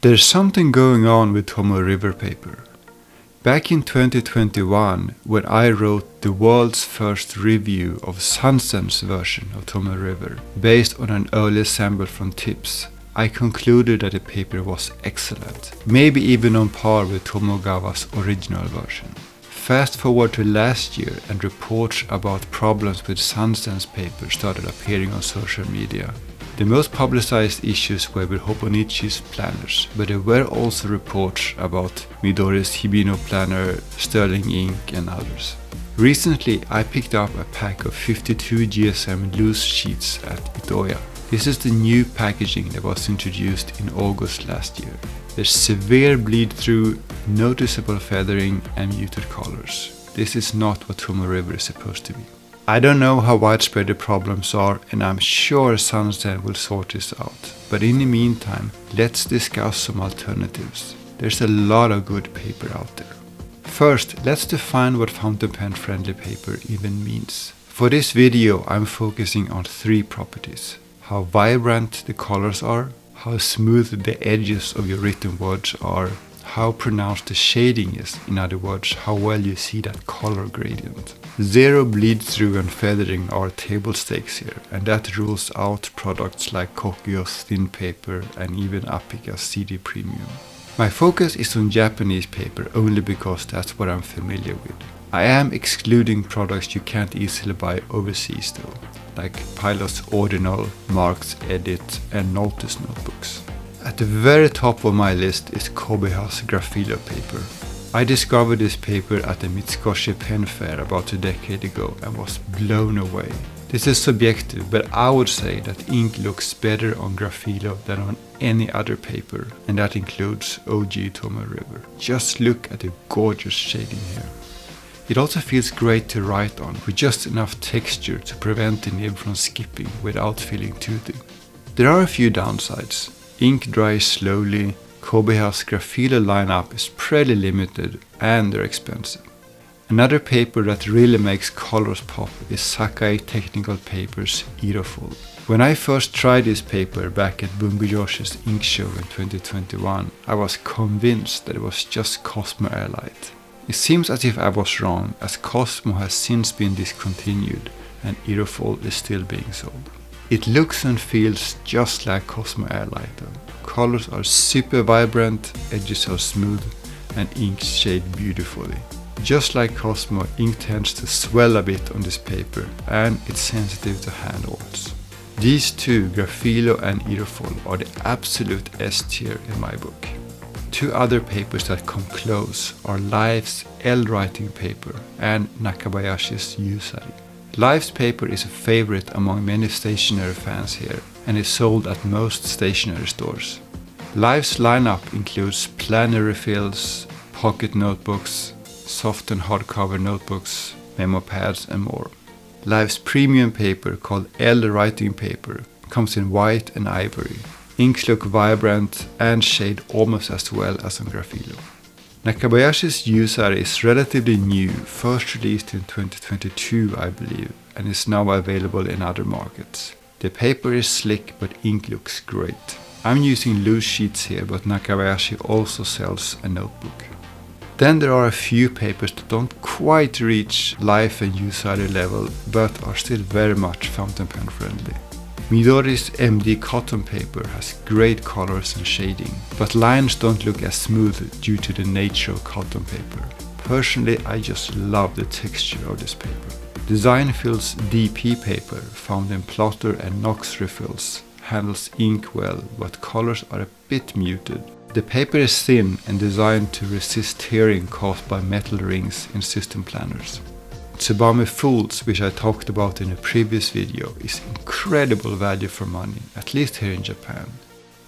There's something going on with Tomoe River paper. Back in 2021, when I wrote the world's first review of Sunsen's version of Tomoe River, based on an early sample from Tips, I concluded that the paper was excellent, maybe even on par with Tomogawa's original version. Fast forward to last year and reports about problems with Sunsen's paper started appearing on social media. The most publicized issues were with Hobonichi's planners, but there were also reports about Midori's Hibino planner, Sterling ink and others. Recently I picked up a pack of 52 GSM loose sheets at Itoya. This is the new packaging that was introduced in August last year. There's severe bleed through, noticeable feathering and muted colors. This is not what Tomoe River is supposed to be. I don't know how widespread the problems are, and I'm sure Sunsen will sort this out. But in the meantime, let's discuss some alternatives. There's a lot of good paper out there. First, let's define what fountain pen friendly paper even means. For this video, I'm focusing on 3 properties: how vibrant the colors are, how smooth the edges of your written words are, how pronounced the shading is, in other words, how well you see that color gradient. Zero bleed through and feathering are table stakes here, and that rules out products like Kokyo's thin paper and even Apika's CD Premium. My focus is on Japanese paper only because that's what I'm familiar with. I am excluding products you can't easily buy overseas though, like Pilot's Ordinal, Mark's Edit and Notice notebooks. At the very top of my list is Kobeha's Grafilo paper. I discovered this paper at the Mitsukoshi Pen Fair about a decade ago and was blown away. This is subjective, but I would say that ink looks better on Grafilo than on any other paper, and that includes OG Tomoe River. Just look at the gorgeous shading here. It also feels great to write on, with just enough texture to prevent the nib from skipping without feeling toothy. There are a few downsides. Ink dries slowly, Kobeha's Grafilo lineup is pretty limited and they're expensive. Another paper that really makes colors pop is Sakai Technical Paper's Iroful. When I first tried this paper back at Bumbuyoshi's ink show in 2021, I was convinced that it was just Cosmo Airlight. It seems as if I was wrong, as Cosmo has since been discontinued and Iroful is still being sold. It looks and feels just like Cosmo Airlight though. Colors are super vibrant, edges are smooth, and ink shade beautifully. Just like Cosmo, ink tends to swell a bit on this paper, and it's sensitive to hand holds. These two, Grafilo and Iroful, are the absolute S tier in my book. 2 other papers that come close are Life's L writing paper and Nakabayashi's Yu-sari. Life's paper is a favorite among many stationery fans here and is sold at most stationery stores. Life's lineup includes planner refills, pocket notebooks, soft and hardcover notebooks, memo pads and more. Life's premium paper, called L writing paper, comes in white and ivory. Inks look vibrant and shade almost as well as on Grafilo. Nakabayashi's Yu-sari is relatively new, first released in 2022 I believe, and is now available in other markets. The paper is slick but ink looks great. I'm using loose sheets here, but Nakabayashi also sells a notebook. Then there are a few papers that don't quite reach Life and Yu-sari level, but are still very much fountain pen friendly. Midori's MD cotton paper has great colors and shading, but lines don't look as smooth due to the nature of cotton paper. Personally, I just love the texture of this paper. Design Fill's DP paper, found in plotter and Knox refills, handles ink well, but colors are a bit muted. The paper is thin and designed to resist tearing caused by metal rings in system planners. Tsubame Fools, which I talked about in a previous video, is incredible value for money, at least here in Japan.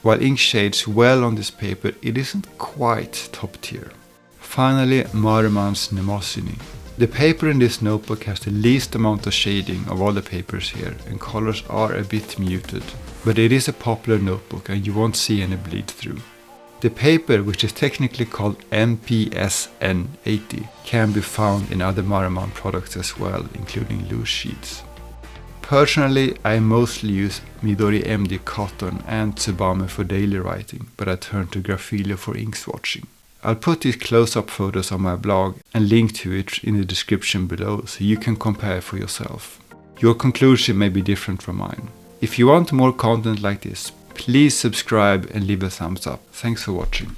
While ink shades well on this paper, it isn't quite top tier. Finally, Maruman's Mnemosini. The paper in this notebook has the least amount of shading of all the papers here, and colors are a bit muted, but it is a popular notebook and you won't see any bleed through. The paper, which is technically called MPSN80, can be found in other Maruman products as well, including loose sheets. Personally, I mostly use Midori MD cotton and Tsubame for daily writing, but I turn to Grafilo for ink swatching. I'll put these close-up photos on my blog and link to it in the description below so you can compare for yourself. Your conclusion may be different from mine. If you want more content like this, please subscribe and leave a thumbs up. Thanks for watching.